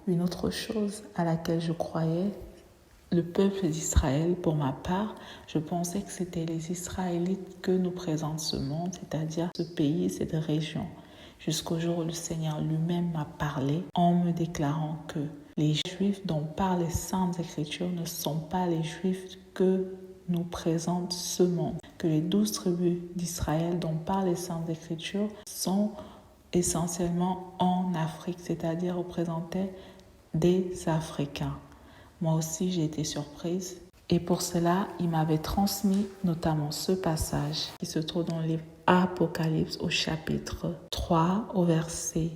Une autre chose à laquelle je croyais, le peuple d'Israël, pour ma part, je pensais que c'était les Israélites que nous présente ce monde, c'est-à-dire ce pays, cette région. Jusqu'au jour où le Seigneur lui-même m'a parlé en me déclarant que les Juifs dont parlent les Saintes Écritures ne sont pas les Juifs que nous présente ce monde. Que les 12 tribus d'Israël dont parlent les Saintes Écritures sont essentiellement en Afrique, c'est-à-dire représentaient des Africains. Moi aussi, j'ai été surprise. Et pour cela, il m'avait transmis notamment ce passage qui se trouve dans l'Apocalypse au chapitre 3, au verset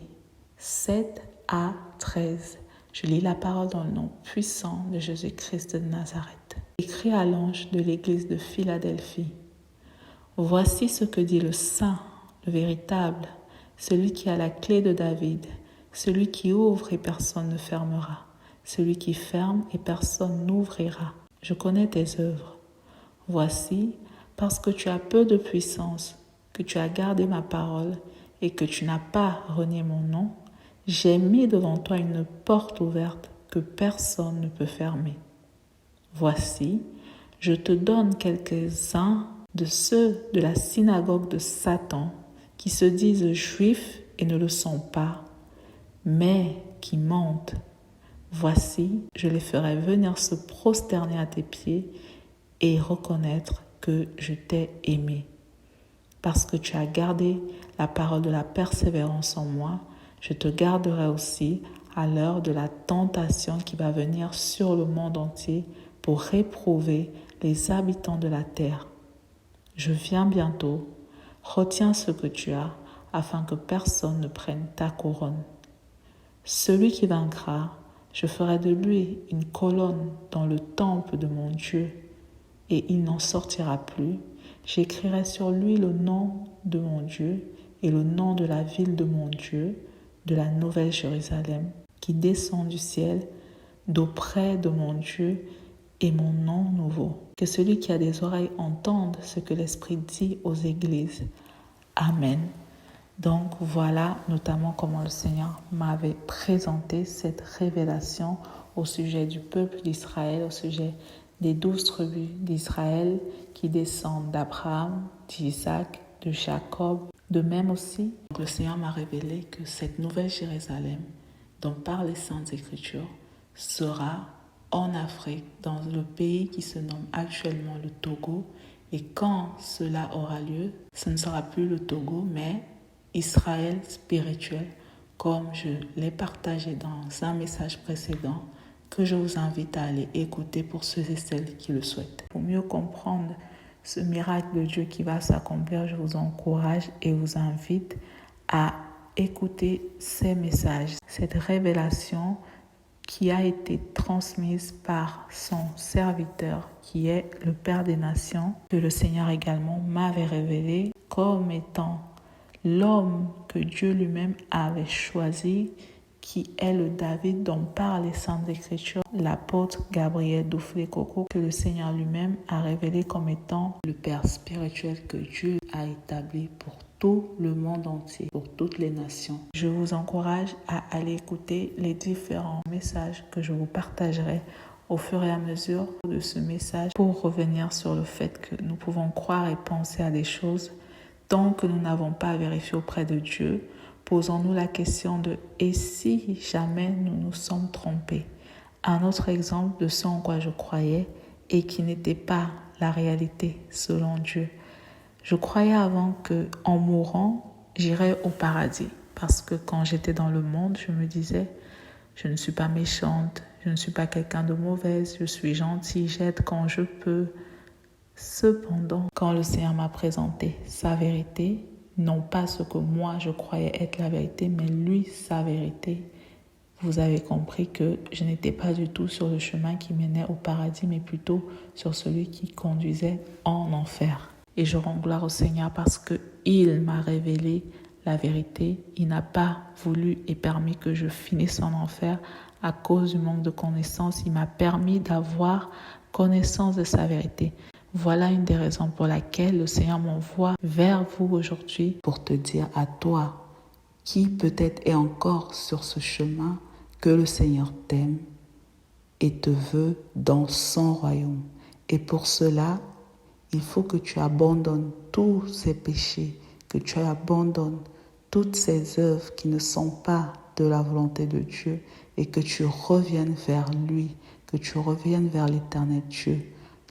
7 à 13. Je lis la parole dans le nom puissant de Jésus-Christ de Nazareth. Écrit à l'ange de l'église de Philadelphie. Voici ce que dit le Saint, le véritable, celui qui a la clé de David, celui qui ouvre et personne ne fermera, celui qui ferme et personne n'ouvrira. Je connais tes œuvres. Voici, parce que tu as peu de puissance, que tu as gardé ma parole et que tu n'as pas renié mon nom, j'ai mis devant toi une porte ouverte que personne ne peut fermer. Voici, je te donne quelques-uns de ceux de la synagogue de Satan qui se disent juifs et ne le sont pas, mais qui mentent. Voici, je les ferai venir se prosterner à tes pieds et reconnaître que je t'ai aimé. Parce que tu as gardé la parole de la persévérance en moi, je te garderai aussi à l'heure de la tentation qui va venir sur le monde entier pour réprouver les habitants de la terre. Je viens bientôt, retiens ce que tu as, afin que personne ne prenne ta couronne. Celui qui vaincra, je ferai de lui une colonne dans le temple de mon Dieu, et il n'en sortira plus. J'écrirai sur lui le nom de mon Dieu et le nom de la ville de mon Dieu, de la nouvelle Jérusalem, qui descend du ciel, d'auprès de mon Dieu, et mon nom nouveau. Que celui qui a des oreilles entende ce que l'Esprit dit aux églises. Amen. Donc voilà notamment comment le Seigneur m'avait présenté cette révélation au sujet du peuple d'Israël, au sujet des 12 tribus d'Israël qui descendent d'Abraham, d'Isaac, de Jacob. De même aussi, le Seigneur m'a révélé que cette nouvelle Jérusalem, dont parlent les Saintes Écritures, sera en Afrique, dans le pays qui se nomme actuellement le Togo. Et quand cela aura lieu, ce ne sera plus le Togo, mais Israël spirituel, comme je l'ai partagé dans un message précédent, que je vous invite à aller écouter pour ceux et celles qui le souhaitent. Pour mieux comprendre ce miracle de Dieu qui va s'accomplir, je vous encourage et vous invite à écouter ces messages, cette révélation qui a été transmise par son serviteur, qui est le Père des Nations, que le Seigneur également m'avait révélé comme étant l'homme que Dieu lui-même avait choisi, qui est le David dont parlent les Saintes Écritures, l'apôtre Gabriel Duflé-Coco, que le Seigneur lui-même a révélé comme étant le Père spirituel que Dieu a établi pour tout le monde entier, pour toutes les nations. Je vous encourage à aller écouter les différents messages que je vous partagerai au fur et à mesure de ce message pour revenir sur le fait que nous pouvons croire et penser à des choses tant que nous n'avons pas vérifié auprès de Dieu. Posons-nous la question de « et si jamais nous nous sommes trompés ?» Un autre exemple de ce en quoi je croyais et qui n'était pas la réalité selon Dieu. Je croyais avant qu'en mourant, j'irais au paradis. Parce que quand j'étais dans le monde, je me disais « je ne suis pas méchante, je ne suis pas quelqu'un de mauvaise, je suis gentille, j'aide quand je peux ». Cependant, quand le Seigneur m'a présenté sa vérité, non pas ce que moi je croyais être la vérité, mais lui, sa vérité, vous avez compris que je n'étais pas du tout sur le chemin qui menait au paradis, mais plutôt sur celui qui conduisait en enfer. Et je rends gloire au Seigneur parce qu'il m'a révélé la vérité. Il n'a pas voulu et permis que je finisse en enfer à cause du manque de connaissance. Il m'a permis d'avoir connaissance de sa vérité. Voilà une des raisons pour laquelle le Seigneur m'envoie vers vous aujourd'hui pour te dire à toi qui peut-être est encore sur ce chemin que le Seigneur t'aime et te veut dans son royaume. Et pour cela, il faut que tu abandonnes tous ces péchés, que tu abandonnes toutes ces œuvres qui ne sont pas de la volonté de Dieu et que tu reviennes vers lui, que tu reviennes vers l'Éternel Dieu,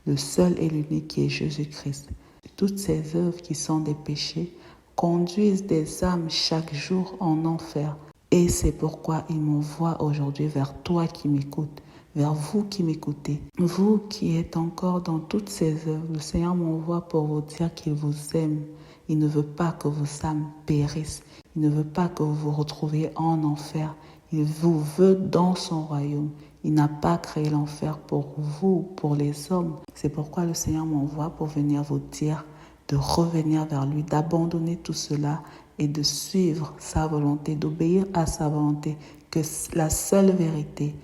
le seul et l'unique qui est Jésus-Christ. Toutes ces œuvres qui sont des péchés conduisent des âmes chaque jour en enfer. Et c'est pourquoi il m'envoie aujourd'hui vers toi qui m'écoutes, vers vous qui m'écoutez, vous qui êtes encore dans toutes ces œuvres. Le Seigneur m'envoie pour vous dire qu'il vous aime. Il ne veut pas que vos âmes périssent. Il ne veut pas que vous vous retrouviez en enfer. Il vous veut dans son royaume. Il n'a pas créé l'enfer pour vous, pour les hommes. C'est pourquoi le Seigneur m'envoie pour venir vous dire de revenir vers lui, d'abandonner tout cela et de suivre sa volonté, d'obéir à sa volonté, que la seule vérité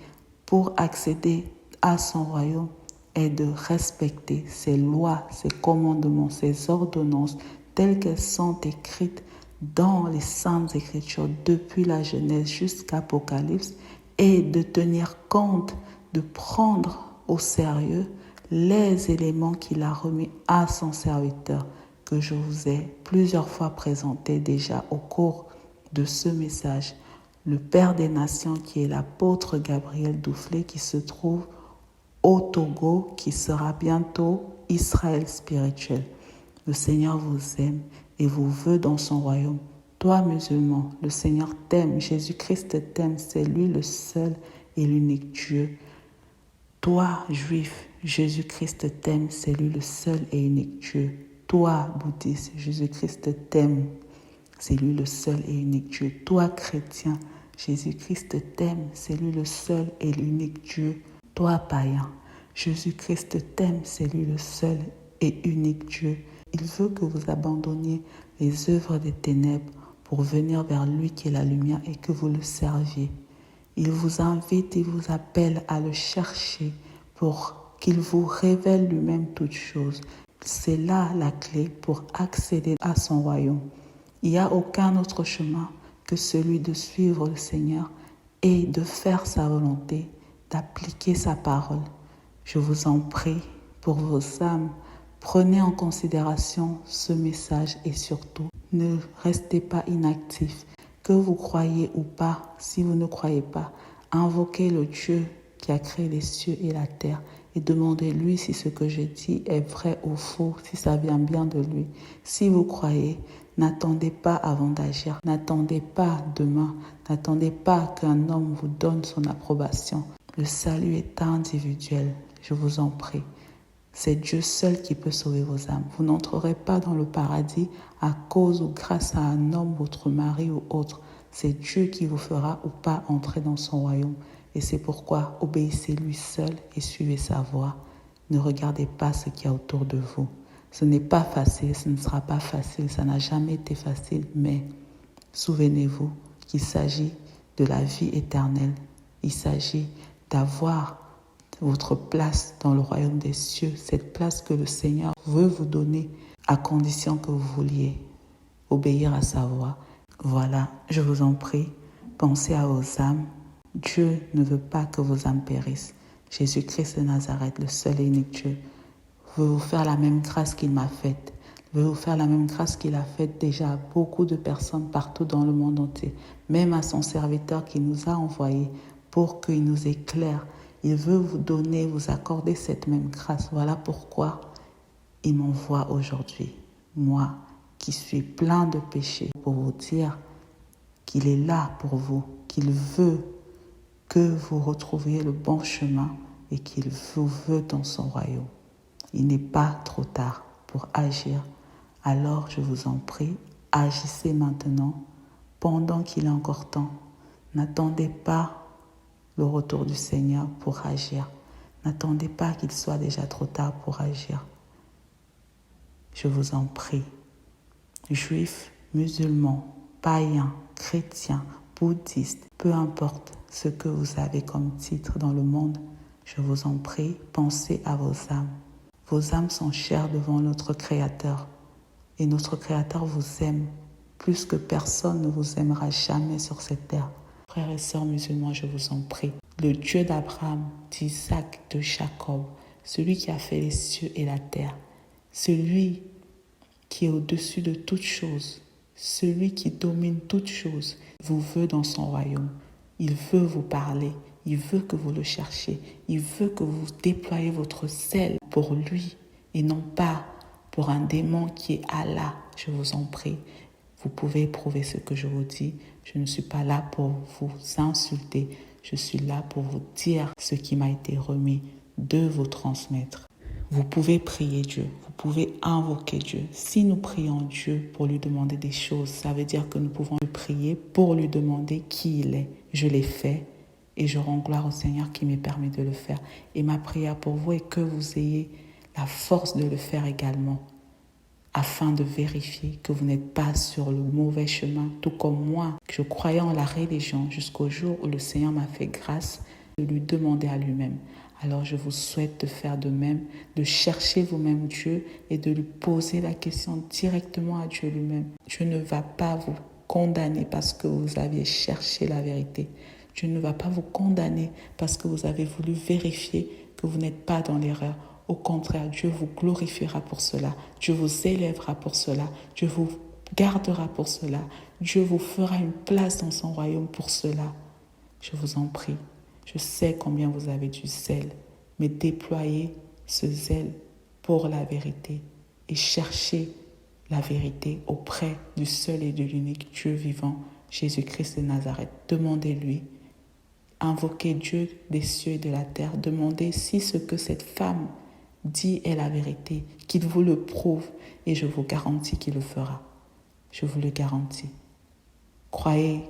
pour accéder à son royaume est de respecter ses lois, ses commandements, ses ordonnances telles qu'elles sont écrites dans les Saintes Écritures depuis la Genèse jusqu'à Apocalypse et de tenir compte, de prendre au sérieux les éléments qu'il a remis à son serviteur que je vous ai plusieurs fois présentés déjà au cours de ce message. Le Père des Nations qui est l'apôtre Gabriel Doufflet qui se trouve au Togo, qui sera bientôt Israël spirituel. Le Seigneur vous aime et vous veut dans son royaume. Toi, musulman, le Seigneur t'aime, Jésus-Christ t'aime, c'est lui le seul et l'unique Dieu. Toi, juif, Jésus-Christ t'aime, c'est lui le seul et unique Dieu. Toi, bouddhiste, Jésus-Christ t'aime, c'est lui le seul et unique Dieu. Toi, chrétien, Jésus-Christ t'aime, c'est lui le seul et l'unique Dieu. Toi, païen, Jésus-Christ t'aime, c'est lui le seul et unique Dieu. Il veut que vous abandonniez les œuvres des ténèbres pour venir vers lui qui est la lumière et que vous le serviez. Il vous invite et vous appelle à le chercher pour qu'il vous révèle lui-même toutes choses. C'est là la clé pour accéder à son royaume. Il n'y a aucun autre chemin que celui de suivre le Seigneur et de faire sa volonté, d'appliquer sa parole. Je vous en prie pour vos âmes, prenez en considération ce message et surtout, ne restez pas inactifs. Que vous croyez ou pas, si vous ne croyez pas, invoquez le Dieu qui a créé les cieux et la terre et demandez-lui si ce que je dis est vrai ou faux, si ça vient bien de lui. Si vous croyez, n'attendez pas avant d'agir, n'attendez pas demain, n'attendez pas qu'un homme vous donne son approbation. Le salut est individuel, je vous en prie. C'est Dieu seul qui peut sauver vos âmes. Vous n'entrerez pas dans le paradis à cause ou grâce à un homme, votre mari ou autre. C'est Dieu qui vous fera ou pas entrer dans son royaume. Et c'est pourquoi obéissez-lui seul et suivez sa voie. Ne regardez pas ce qu'il y a autour de vous. Ce n'est pas facile, ce ne sera pas facile, ça n'a jamais été facile, mais souvenez-vous qu'il s'agit de la vie éternelle. Il s'agit d'avoir votre place dans le royaume des cieux, cette place que le Seigneur veut vous donner à condition que vous vouliez obéir à sa voix. Voilà, je vous en prie, pensez à vos âmes. Dieu ne veut pas que vos âmes périssent. Jésus-Christ de Nazareth, le seul et unique Dieu, veut vous faire la même grâce qu'il m'a faite. Veut vous faire la même grâce qu'il a faite déjà à beaucoup de personnes partout dans le monde entier, même à son serviteur qui nous a envoyés pour qu'il nous éclaire. Il veut vous donner, vous accorder cette même grâce. Voilà pourquoi il m'envoie aujourd'hui, moi qui suis plein de péchés, pour vous dire qu'il est là pour vous, qu'il veut que vous retrouviez le bon chemin et qu'il vous veut dans son royaume. Il n'est pas trop tard pour agir. Alors, je vous en prie, agissez maintenant, pendant qu'il est encore temps. N'attendez pas le retour du Seigneur pour agir. N'attendez pas qu'il soit déjà trop tard pour agir. Je vous en prie, juifs, musulmans, païens, chrétiens, bouddhistes, peu importe ce que vous avez comme titre dans le monde, je vous en prie, pensez à vos âmes. Vos âmes sont chères devant notre Créateur et notre Créateur vous aime plus que personne ne vous aimera jamais sur cette terre. Frères et sœurs musulmans, je vous en prie, le Dieu d'Abraham, d'Isaac, de Jacob, celui qui a fait les cieux et la terre, celui qui est au-dessus de toutes choses, celui qui domine toutes choses, vous veut dans son royaume. Il veut vous parler, il veut que vous le cherchiez, il veut que vous déployiez votre zèle pour lui et non pas pour un démon qui est Allah. Je vous en prie, vous pouvez éprouver ce que je vous dis. Je ne suis pas là pour vous insulter, je suis là pour vous dire ce qui m'a été remis de vous transmettre. Vous pouvez prier Dieu, vous pouvez invoquer Dieu. Si nous prions Dieu pour lui demander des choses, ça veut dire que nous pouvons lui prier pour lui demander qui il est. Je l'ai fait et je rends gloire au Seigneur qui me permet de le faire. Et ma prière pour vous est que vous ayez la force de le faire également, afin de vérifier que vous n'êtes pas sur le mauvais chemin, tout comme moi. Je croyais en la religion jusqu'au jour où le Seigneur m'a fait grâce de lui demander à lui-même. Alors je vous souhaite de faire de même, de chercher vous-même Dieu et de lui poser la question directement à Dieu lui-même. Dieu ne va pas vous condamner parce que vous aviez cherché la vérité. Dieu ne va pas vous condamner parce que vous avez voulu vérifier que vous n'êtes pas dans l'erreur. Au contraire, Dieu vous glorifiera pour cela. Dieu vous élèvera pour cela. Dieu vous gardera pour cela. Dieu vous fera une place dans son royaume pour cela. Je vous en prie. Je sais combien vous avez du zèle, mais déployez ce zèle pour la vérité et cherchez la vérité auprès du seul et de l'unique Dieu vivant, Jésus-Christ de Nazareth. Demandez-lui, invoquez Dieu des cieux et de la terre, demandez si ce que cette femme dit est la vérité, qu'il vous le prouve et je vous garantis qu'il le fera. Je vous le garantis. Croyez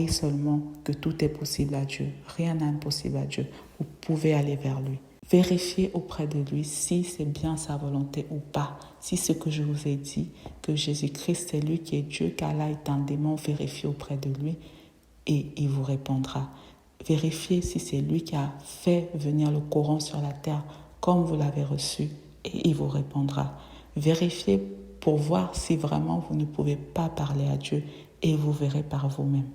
seulement que tout est possible à Dieu. Rien n'est impossible à Dieu. Vous pouvez aller vers lui. Vérifiez auprès de lui si c'est bien sa volonté ou pas. Si ce que je vous ai dit, que Jésus-Christ c'est lui qui est Dieu, qu'Allah est un démon, vérifiez auprès de lui et il vous répondra. Vérifiez si c'est lui qui a fait venir le Coran sur la terre comme vous l'avez reçu et il vous répondra. Vérifiez pour voir si vraiment vous ne pouvez pas parler à Dieu et vous verrez par vous-même.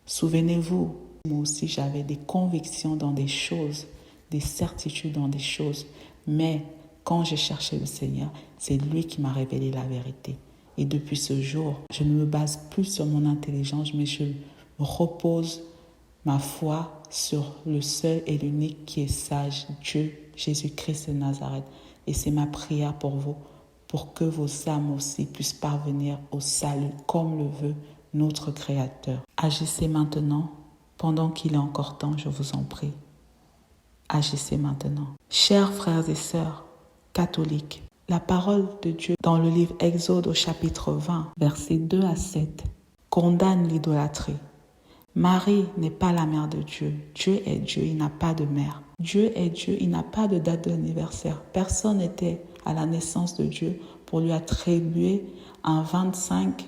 Souvenez-vous, moi aussi j'avais des convictions dans des choses, des certitudes dans des choses, mais quand j'ai cherché le Seigneur, c'est lui qui m'a révélé la vérité. Et depuis ce jour, je ne me base plus sur mon intelligence, mais je repose ma foi sur le seul et l'unique qui est sage, Dieu, Jésus-Christ de Nazareth. Et c'est ma prière pour vous, pour que vos âmes aussi puissent parvenir au salut comme le veut notre Créateur. Agissez maintenant, pendant qu'il est encore temps, je vous en prie. Agissez maintenant. Chers frères et sœurs catholiques, la parole de Dieu dans le livre Exode au chapitre 20, versets 2 à 7, condamne l'idolâtrie. Marie n'est pas la mère de Dieu. Dieu est Dieu, il n'a pas de mère. Dieu est Dieu, il n'a pas de date d'anniversaire. Personne n'était à la naissance de Dieu pour lui attribuer un 25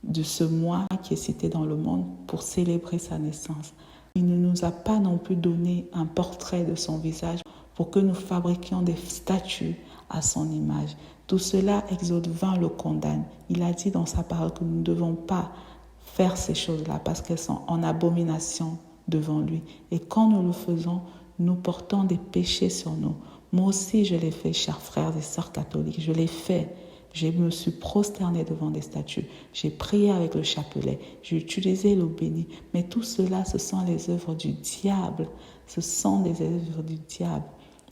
de ce mois qui est cité dans le monde pour célébrer sa naissance. Il ne nous a pas non plus donné un portrait de son visage pour que nous fabriquions des statues à son image. Tout cela, Exode 20 le condamne. Il a dit dans sa parole que nous ne devons pas faire ces choses-là parce qu'elles sont en abomination devant lui. Et quand nous le faisons, nous portons des péchés sur nous. Moi aussi, je l'ai fait, chers frères et sœurs catholiques. Je l'ai fait. Je me suis prosternée devant des statues. J'ai prié avec le chapelet. J'ai utilisé l'eau bénie. Mais tout cela, ce sont les œuvres du diable. Ce sont des œuvres du diable.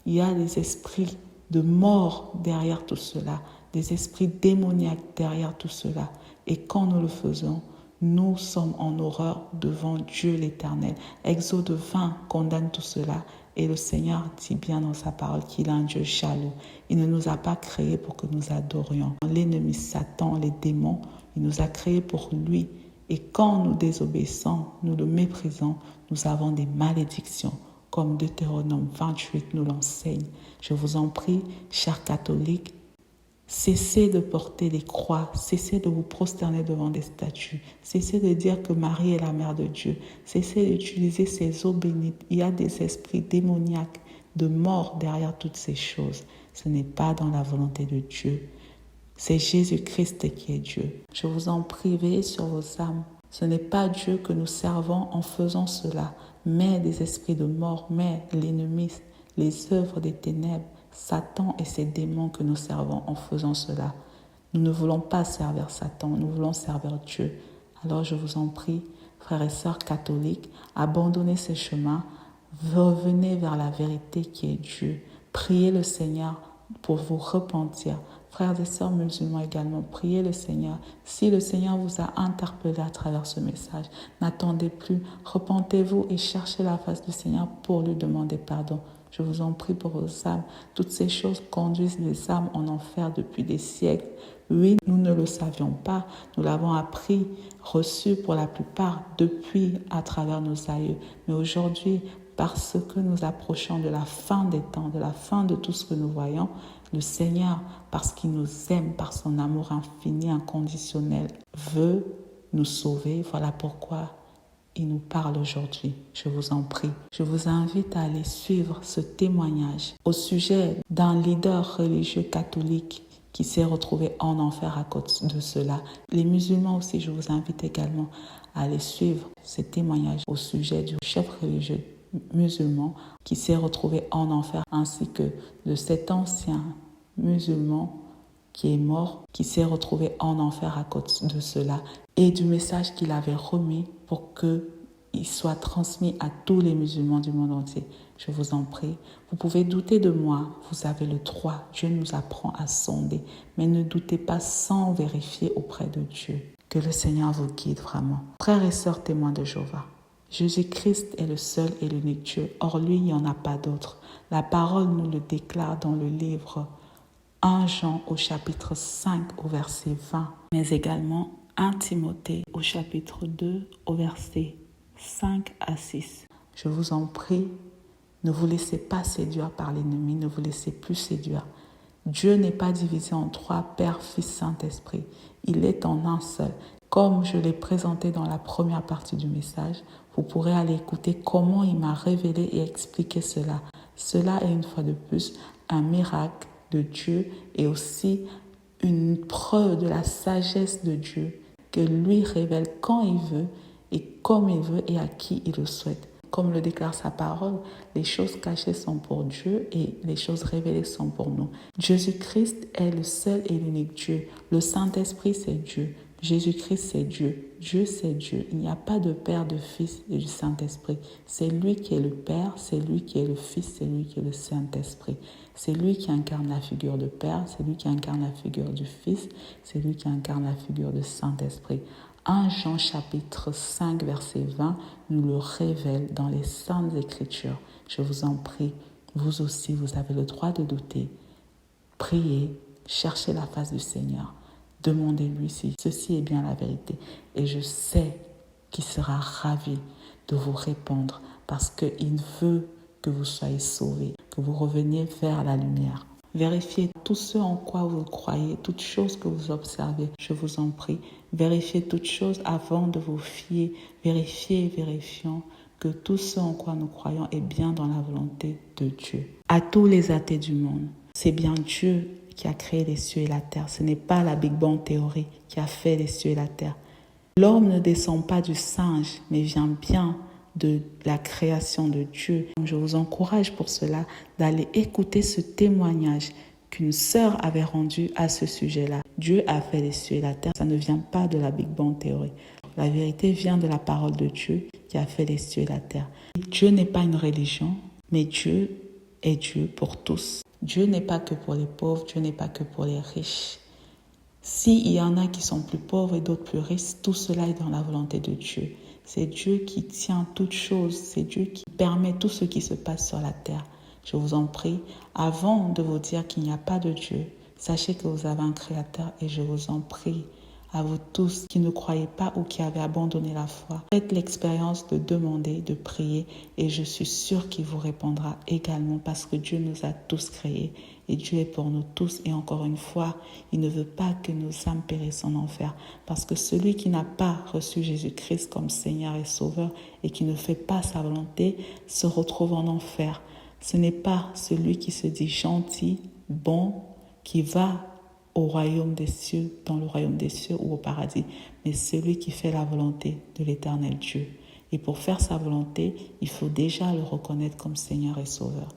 Il y a des esprits de mort derrière tout cela. Des esprits démoniaques derrière tout cela. Et quand nous le faisons, nous sommes en horreur devant Dieu l'Éternel. Exode 20 condamne tout cela. Et le Seigneur dit bien dans sa parole qu'il est un Dieu jaloux. Il ne nous a pas créés pour que nous adorions l'ennemi Satan, les démons. Il nous a créés pour lui. Et quand nous désobéissons, nous le méprisons, nous avons des malédictions, comme Deutéronome 28 nous l'enseigne. Je vous en prie, chers catholiques, cessez de porter des croix, cessez de vous prosterner devant des statues, cessez de dire que Marie est la mère de Dieu, cessez d'utiliser ces eaux bénites. Il y a des esprits démoniaques de mort derrière toutes ces choses. Ce n'est pas dans la volonté de Dieu. C'est Jésus-Christ qui est Dieu. Je vous en prie, veillez sur vos âmes. Ce n'est pas Dieu que nous servons en faisant cela, mais des esprits de mort, mais l'ennemi, les œuvres des ténèbres, Satan et ses démons que nous servons en faisant cela. Nous ne voulons pas servir Satan, nous voulons servir Dieu. Alors je vous en prie, frères et sœurs catholiques, abandonnez ces chemins, revenez vers la vérité qui est Dieu. Priez le Seigneur pour vous repentir. Frères et sœurs musulmans également, priez le Seigneur. Si le Seigneur vous a interpellé à travers ce message, n'attendez plus, repentez-vous et cherchez la face du Seigneur pour lui demander pardon. Je vous en prie pour vos âmes. Toutes ces choses conduisent les âmes en enfer depuis des siècles. Oui, nous ne le savions pas. Nous l'avons appris, reçu pour la plupart depuis à travers nos aïeux. Mais aujourd'hui, parce que nous approchons de la fin des temps, de la fin de tout ce que nous voyons, le Seigneur, parce qu'il nous aime, par son amour infini, inconditionnel, veut nous sauver. Voilà pourquoi il nous parle aujourd'hui. Je vous en prie. Je vous invite à aller suivre ce témoignage au sujet d'un leader religieux catholique qui s'est retrouvé en enfer à cause de cela. Les musulmans aussi, je vous invite également à aller suivre ce témoignage au sujet du chef religieux musulman qui s'est retrouvé en enfer, ainsi que de cet ancien musulman qui est mort, qui s'est retrouvé en enfer à cause de cela, et du message qu'il avait remis pour qu'il soit transmis à tous les musulmans du monde entier. Je vous en prie, vous pouvez douter de moi, vous avez le droit, Dieu nous apprend à sonder, mais ne doutez pas sans vérifier auprès de Dieu. Que le Seigneur vous guide vraiment. Frères et sœurs témoins de Jéhovah, Jésus-Christ est le seul et l'unique Dieu, or lui, il n'y en a pas d'autre. La parole nous le déclare dans le livre 1 Jean au chapitre 5 au verset 20, mais également 1 Timothée au chapitre 2 au verset 5 à 6. Je vous en prie, ne vous laissez pas séduire par l'ennemi, ne vous laissez plus séduire. Dieu n'est pas divisé en trois, Père, Fils, Saint-Esprit. Il est en un seul. Comme je l'ai présenté dans la première partie du message, vous pourrez aller écouter comment il m'a révélé et expliqué cela. Cela est une fois de plus un miracle de Dieu et aussi une preuve de la sagesse de Dieu que lui révèle quand il veut et comme il veut et à qui il le souhaite. Comme le déclare sa parole, les choses cachées sont pour Dieu et les choses révélées sont pour nous. Jésus-Christ est le seul et l'unique Dieu. Le Saint-Esprit, c'est Dieu. Jésus-Christ, c'est Dieu. Dieu, c'est Dieu. Il n'y a pas de Père, de Fils et du Saint-Esprit. C'est lui qui est le Père, c'est lui qui est le Fils, c'est lui qui est le Saint-Esprit. C'est lui qui incarne la figure de Père, c'est lui qui incarne la figure du Fils, c'est lui qui incarne la figure du Saint-Esprit. 1 Jean chapitre 5 verset 20 nous le révèle dans les Saintes Écritures. Je vous en prie, vous aussi vous avez le droit de douter. Priez, cherchez la face du Seigneur. Demandez-lui si ceci est bien la vérité. Et je sais qu'il sera ravi de vous répondre parce qu'il veut que vous soyez sauvés, que vous reveniez vers la lumière. Vérifiez tout ce en quoi vous croyez, toutes choses que vous observez, je vous en prie. Vérifiez toutes choses avant de vous fier. Vérifiez et vérifions que tout ce en quoi nous croyons est bien dans la volonté de Dieu. À tous les athées du monde, c'est bien Dieu qui a créé les cieux et la terre. Ce n'est pas la Big Bang théorie qui a fait les cieux et la terre. L'homme ne descend pas du singe, mais vient bien de la création de Dieu. Je vous encourage pour cela d'aller écouter ce témoignage qu'une sœur avait rendu à ce sujet-là. Dieu a fait les cieux et la terre. Ça ne vient pas de la Big Bang théorie. La vérité vient de la parole de Dieu qui a fait les cieux et la terre. Dieu n'est pas une religion, mais Dieu est Dieu pour tous. Dieu n'est pas que pour les pauvres, Dieu n'est pas que pour les riches. S'il y en a qui sont plus pauvres et d'autres plus riches, tout cela est dans la volonté de Dieu. C'est Dieu qui tient toutes choses, c'est Dieu qui permet tout ce qui se passe sur la terre. Je vous en prie, avant de vous dire qu'il n'y a pas de Dieu, sachez que vous avez un Créateur et je vous en prie, à vous tous qui ne croyez pas ou qui avez abandonné la foi, faites l'expérience de demander, de prier et je suis sûre qu'il vous répondra également parce que Dieu nous a tous créés et Dieu est pour nous tous et encore une fois, il ne veut pas que nos âmes périssent en enfer parce que celui qui n'a pas reçu Jésus-Christ comme Seigneur et Sauveur et qui ne fait pas sa volonté se retrouve en enfer. Ce n'est pas celui qui se dit gentil, bon, qui va au royaume des cieux, dans le royaume des cieux ou au paradis, mais celui qui fait la volonté de l'Éternel Dieu. Et pour faire sa volonté, il faut déjà le reconnaître comme Seigneur et Sauveur.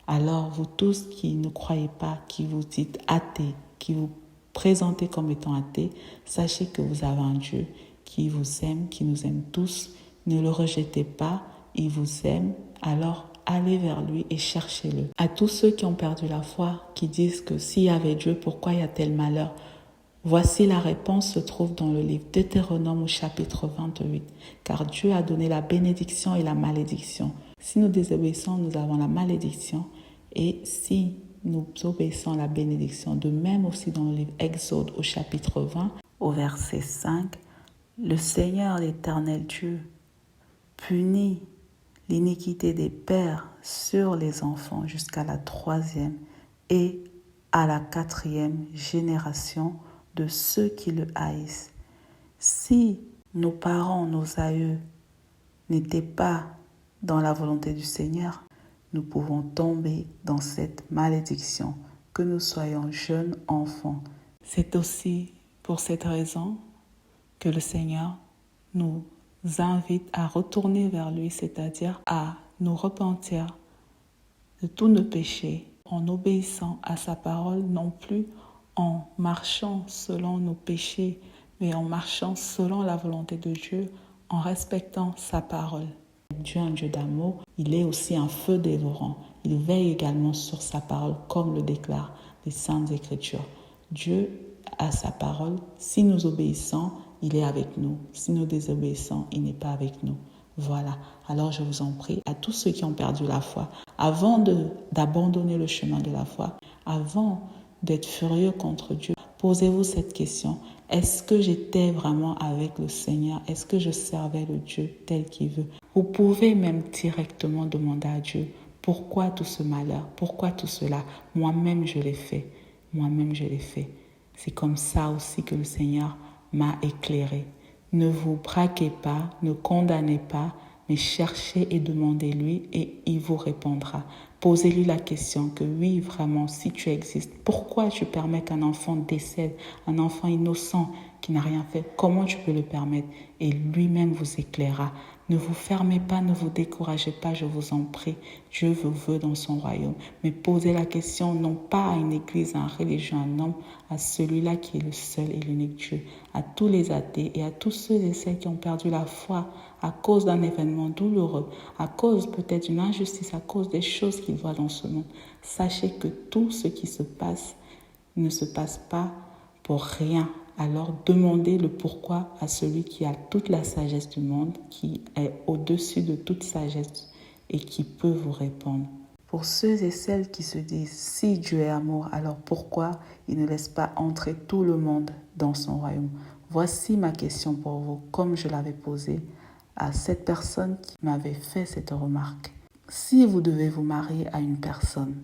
Alors, vous tous qui ne croyez pas, qui vous dites athées, qui vous présentez comme étant athées, sachez que vous avez un Dieu qui vous aime, qui nous aime tous. Ne le rejetez pas, il vous aime, alors allez vers lui et cherchez-le. À tous ceux qui ont perdu la foi, qui disent que s'il y avait Dieu, pourquoi y a-t-il malheur? Voici la réponse se trouve dans le livre Deutéronome au chapitre 28. Car Dieu a donné la bénédiction et la malédiction. Si nous désobéissons, nous avons la malédiction. Et si nous obéissons à la bénédiction, de même aussi dans le livre Exode au chapitre 20, au verset 5, le Seigneur l'Éternel Dieu punit l'iniquité des pères sur les enfants jusqu'à la 3e et à la 4e génération de ceux qui le haïssent. Si nos parents, nos aïeux n'étaient pas dans la volonté du Seigneur, nous pouvons tomber dans cette malédiction, que nous soyons jeunes enfants. C'est aussi pour cette raison que le Seigneur nous invite à retourner vers lui, c'est-à-dire à nous repentir de tous nos péchés en obéissant à sa parole, non plus en marchant selon nos péchés, mais en marchant selon la volonté de Dieu, en respectant sa parole. Dieu est un Dieu d'amour, il est aussi un feu dévorant. Il veille également sur sa parole, comme le déclarent les Saintes Écritures. Dieu a sa parole. Si nous obéissons, il est avec nous. Si nous désobéissons, il n'est pas avec nous. Voilà. Alors je vous en prie, à tous ceux qui ont perdu la foi, avant d'abandonner le chemin de la foi, avant d'être furieux contre Dieu, posez-vous cette question. Est-ce que j'étais vraiment avec le Seigneur? Est-ce que je servais le Dieu tel qu'il veut? Vous pouvez même directement demander à Dieu, pourquoi tout ce malheur? Pourquoi tout cela? Moi-même, je l'ai fait. Moi-même, je l'ai fait. C'est comme ça aussi que le Seigneur m'a éclairé. Ne vous braquez pas, ne condamnez pas, mais cherchez et demandez-lui et il vous répondra. Posez-lui la question que oui, vraiment, si tu existes, pourquoi tu permets qu'un enfant décède, un enfant innocent qui n'a rien fait? Comment tu peux le permettre? Et lui-même vous éclairera. Ne vous fermez pas, ne vous découragez pas, je vous en prie. Dieu vous veut dans son royaume. Mais posez la question non pas à une église, à un religieux, à un homme, à celui-là qui est le seul et l'unique Dieu, à tous les athées et à tous ceux et celles qui ont perdu la foi à cause d'un événement douloureux, à cause peut-être d'une injustice, à cause des choses qu'ils voient dans ce monde. Sachez que tout ce qui se passe ne se passe pas pour rien. Alors demandez le pourquoi à celui qui a toute la sagesse du monde, qui est au-dessus de toute sagesse et qui peut vous répondre. Pour ceux et celles qui se disent, si Dieu est amour, alors pourquoi il ne laisse pas entrer tout le monde dans son royaume? Voici ma question pour vous, comme je l'avais posée à cette personne qui m'avait fait cette remarque. Si vous devez vous marier à une personne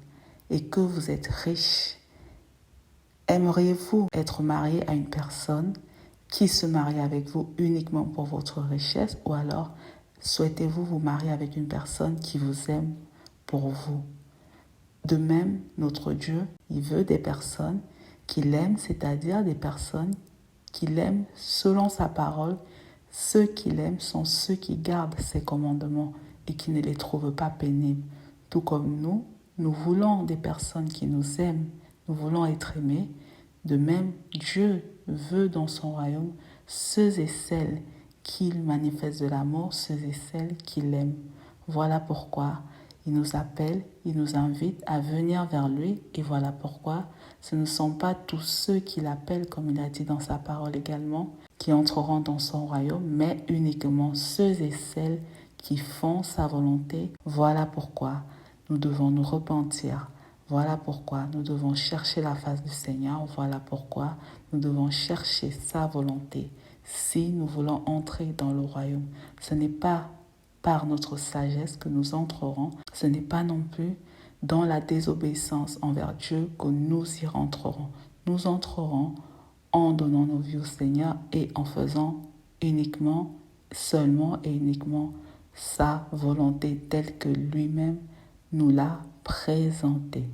et que vous êtes riche, aimeriez-vous être marié à une personne qui se marie avec vous uniquement pour votre richesse ou alors souhaitez-vous vous marier avec une personne qui vous aime pour vous? De même, notre Dieu, il veut des personnes qui l'aiment, c'est-à-dire des personnes qui l'aiment selon sa parole. Ceux qui l'aiment sont ceux qui gardent ses commandements et qui ne les trouvent pas pénibles. Tout comme nous voulons des personnes qui nous aiment, nous voulons être aimés. De même, Dieu veut dans son royaume ceux et celles qui manifestent de l'amour, ceux et celles qui l'aiment. Voilà pourquoi il nous appelle, il nous invite à venir vers lui et voilà pourquoi ce ne sont pas tous ceux qui l'appellent, comme il a dit dans sa parole également, qui entreront dans son royaume, mais uniquement ceux et celles qui font sa volonté. Voilà pourquoi nous devons nous repentir. Voilà pourquoi nous devons chercher la face du Seigneur. Voilà pourquoi nous devons chercher sa volonté si nous voulons entrer dans le royaume. Ce n'est pas par notre sagesse que nous entrerons. Ce n'est pas non plus dans la désobéissance envers Dieu que nous y rentrerons. Nous entrerons en donnant nos vies au Seigneur et en faisant uniquement, seulement et uniquement sa volonté telle que lui-même nous l'a présentée.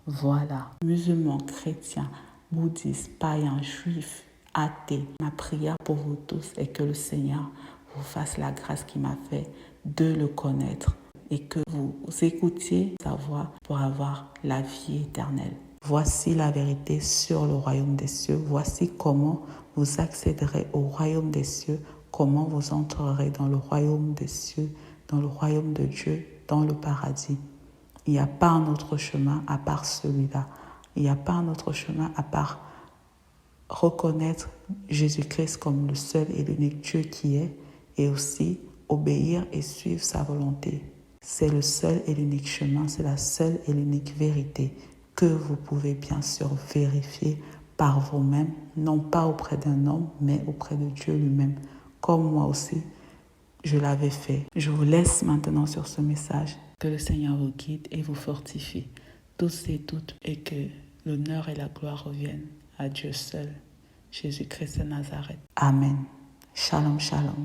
Voilà, musulmans, chrétiens, bouddhistes, païens, juifs, athées. Ma prière pour vous tous est que le Seigneur vous fasse la grâce qu'il m'a fait de le connaître et que vous écoutiez sa voix pour avoir la vie éternelle. Voici la vérité sur le royaume des cieux. Voici comment vous accéderez au royaume des cieux, comment vous entrerez dans le royaume des cieux, dans le royaume de Dieu, dans le paradis. Il n'y a pas un autre chemin à part celui-là. Il n'y a pas un autre chemin à part reconnaître Jésus-Christ comme le seul et l'unique Dieu qui est et aussi obéir et suivre sa volonté. C'est le seul et l'unique chemin, c'est la seule et l'unique vérité que vous pouvez bien sûr vérifier par vous-même, non pas auprès d'un homme, mais auprès de Dieu lui-même, comme moi aussi, je l'avais fait. Je vous laisse maintenant sur ce message. Que le Seigneur vous guide et vous fortifie, tous et toutes, et que l'honneur et la gloire reviennent à Dieu seul, Jésus-Christ de Nazareth. Amen. Shalom, shalom.